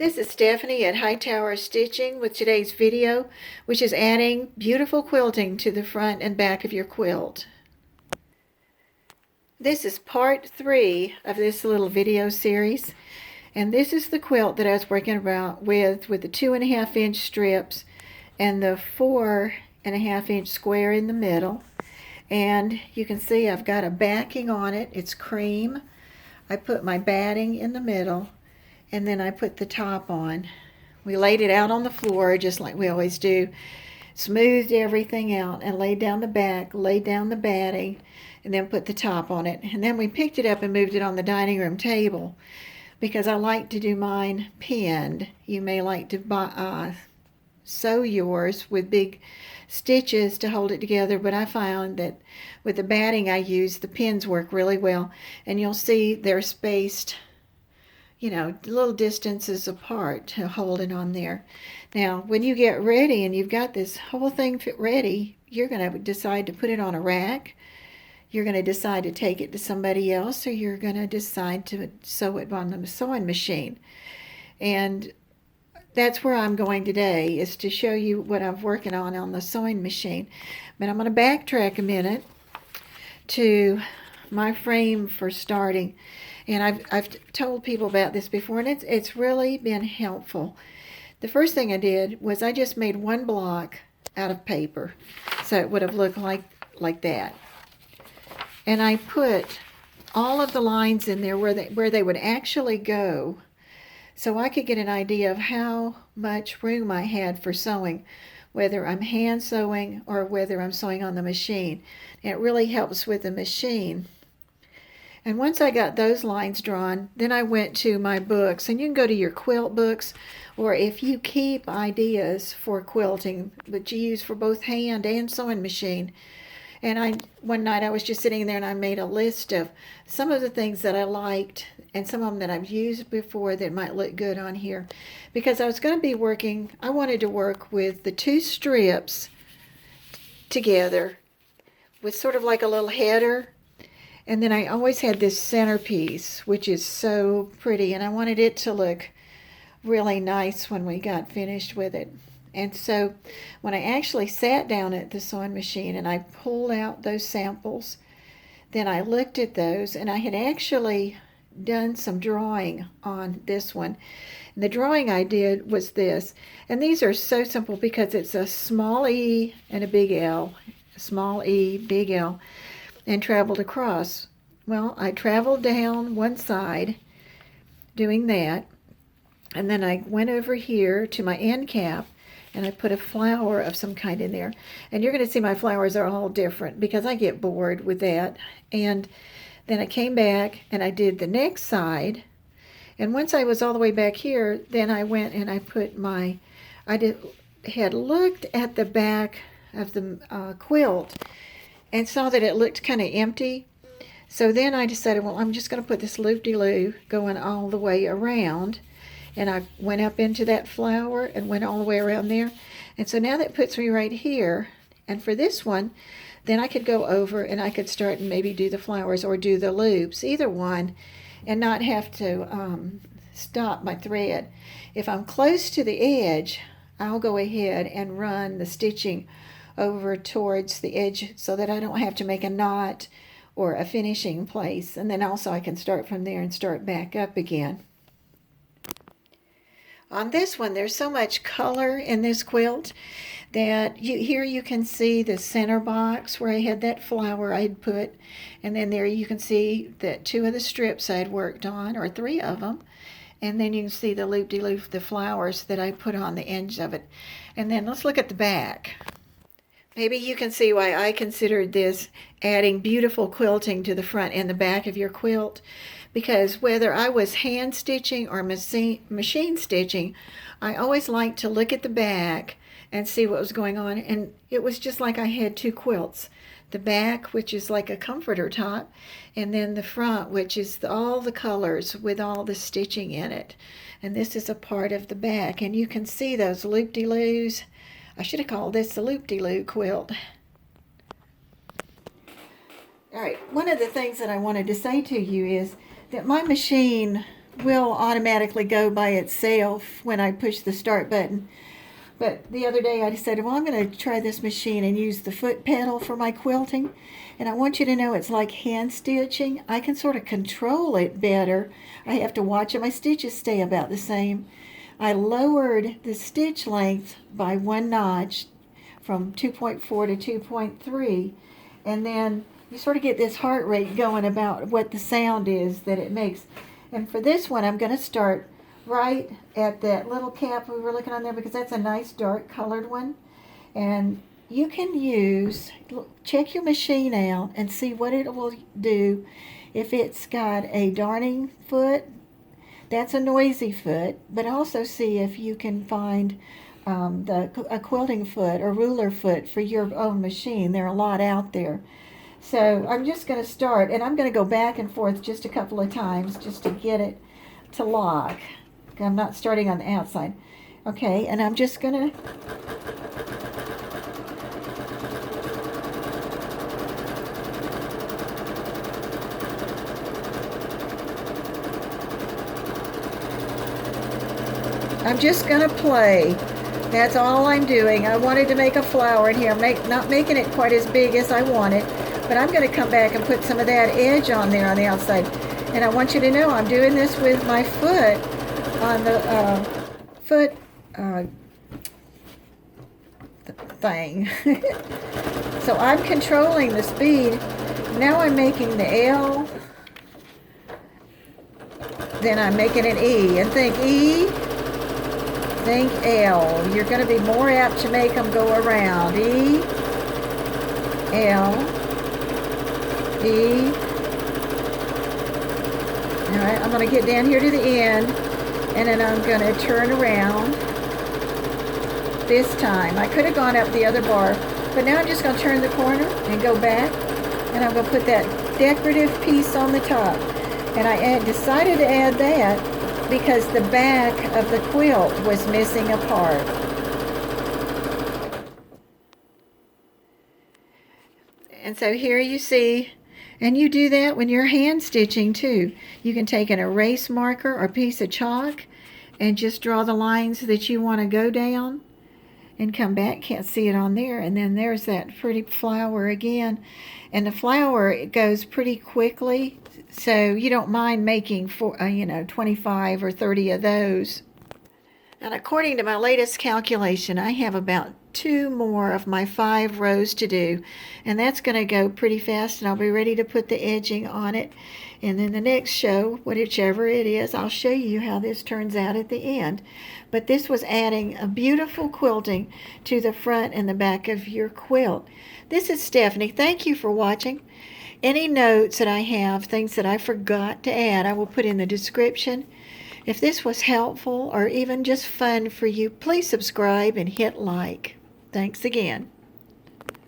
This is Stephanie at Hightower Stitching with today's video, which is adding beautiful quilting to the front and back of your quilt. This is part 3 of this little video series, and this is the quilt that I was working about with the 2.5-inch strips and the 4.5-inch square in the middle. And you can see I've got a backing on it. It's cream. I put my batting in the middle, and then I put the top on. We laid it out on the floor just like we always do, smoothed everything out and laid down the back, laid down the batting, and then put the top on it. And then we picked it up and moved it on the dining room table because I like to do mine pinned. You may like to sew yours with big stitches to hold it together, but I found that with the batting I use, the pins work really well, and you'll see they're spaced, little distances apart to hold it on there. Now, when you get ready and you've got this whole thing ready, you're going to decide to put it on a rack. You're going to decide to take it to somebody else, or you're going to decide to sew it on the sewing machine. And that's where I'm going today, is to show you what I'm working on the sewing machine. But I'm going to backtrack a minute to my frame for starting. And I've told people about this before, and it's really been helpful. The first thing I did was I just made one block out of paper, so it would have looked like that. And I put all of the lines in there where they would actually go, so I could get an idea of how much room I had for sewing, whether I'm hand sewing or whether I'm sewing on the machine. And it really helps with the machine. And once I got those lines drawn, then I went to my books. And you can go to your quilt books, or if you keep ideas for quilting that you use for both hand and sewing machine. And one night I was just sitting there and I made a list of some of the things that I liked and some of them that I've used before that might look good on here. Because I was going to be I wanted to work with the two strips together with sort of like a little header. And then I always had this centerpiece, which is so pretty, and I wanted it to look really nice when we got finished with it. And so when I actually sat down at the sewing machine and I pulled out those samples, then I looked at those, and I had actually done some drawing on this one. And the drawing I did was this, and these are so simple because it's a small E and a big L, small E, big L, and traveled across. Well, I traveled down one side doing that, and then I went over here to my end cap and I put a flower of some kind in there. And you're going to see my flowers are all different because I get bored with that. And then I came back and I did the next side, and once I was all the way back here, then I went and I put had looked at the back of the quilt and saw that it looked kind of empty. So then I decided, well, I'm just going to put this loop-de-loo going all the way around. And I went up into that flower and went all the way around there. And so now that puts me right here. And for this one, then I could go over and I could start and maybe do the flowers or do the loops, either one, and not have to stop my thread. If I'm close to the edge, I'll go ahead and run the stitching over towards the edge so that I don't have to make a knot or a finishing place. And then also I can start from there and start back up again. On this one, there's so much color in this quilt that here you can see the center box where I had that flower I had put, and then there you can see that 2 of the strips I'd worked on, or 3 of them. And then you can see the loop-de-loop, the flowers that I put on the ends of it. And then let's look at the back. Maybe you can see why I considered this adding beautiful quilting to the front and the back of your quilt. Because whether I was hand stitching or machine stitching, I always liked to look at the back and see what was going on. And it was just like I had 2 quilts. The back, which is like a comforter top, and then the front, which is all the colors with all the stitching in it. And this is a part of the back. And you can see those loop-de-loos. I should have called this the loop-de-loo quilt. All right, one of the things that I wanted to say to you is that my machine will automatically go by itself when I push the start button. But the other day I decided, well, I'm going to try this machine and use the foot pedal for my quilting. And I want you to know it's like hand stitching. I can sort of control it better. I have to watch it. My stitches stay about the same. I lowered the stitch length by 1 notch from 2.4 to 2.3. And then you sort of get this heart rate going about what the sound is that it makes. And for this one, I'm going to start right at that little cap we were looking on there, because that's a nice dark colored one. And you can use, check your machine out and see what it will do. If it's got a darning foot, that's a noisy foot, but also see if you can find a quilting foot or ruler foot for your own machine. There are a lot out there. So I'm just going to start, and I'm going to go back and forth just a couple of times just to get it to lock. I'm not starting on the outside. Okay, and I'm just going to play. That's all I'm doing. I wanted to make a flower in here, not making it quite as big as I wanted, but I'm going to come back and put some of that edge on there on the outside. And I want you to know I'm doing this with my foot on the foot thing. So I'm controlling the speed. Now I'm making the L, then I'm making an E, and think E, think L. You're going to be more apt to make them go around. E, L, E. All right, I'm going to get down here to the end, and then I'm going to turn around this time. I could have gone up the other bar, but now I'm just going to turn the corner and go back, and I'm going to put that decorative piece on the top. And I decided to add that because the back of the quilt was missing a part. And so here you see, and you do that when you're hand stitching too. You can take an erase marker or piece of chalk and just draw the lines that you want to go down and come back. Can't see it on there. And then there's that pretty flower again. And the flower, it goes pretty quickly, so you don't mind making 25 or 30 of those. And according to my latest calculation, I have about 2 more of my 5 rows to do, and that's going to go pretty fast, and I'll be ready to put the edging on it. And then the next show, whichever it is, I'll show you how this turns out at the end. But this was adding a beautiful quilting to the front and the back of your quilt. This is Stephanie. Thank you for watching. Any notes that I have, things that I forgot to add, I will put in the description. If this was helpful or even just fun for you, please subscribe and hit like. Thanks again.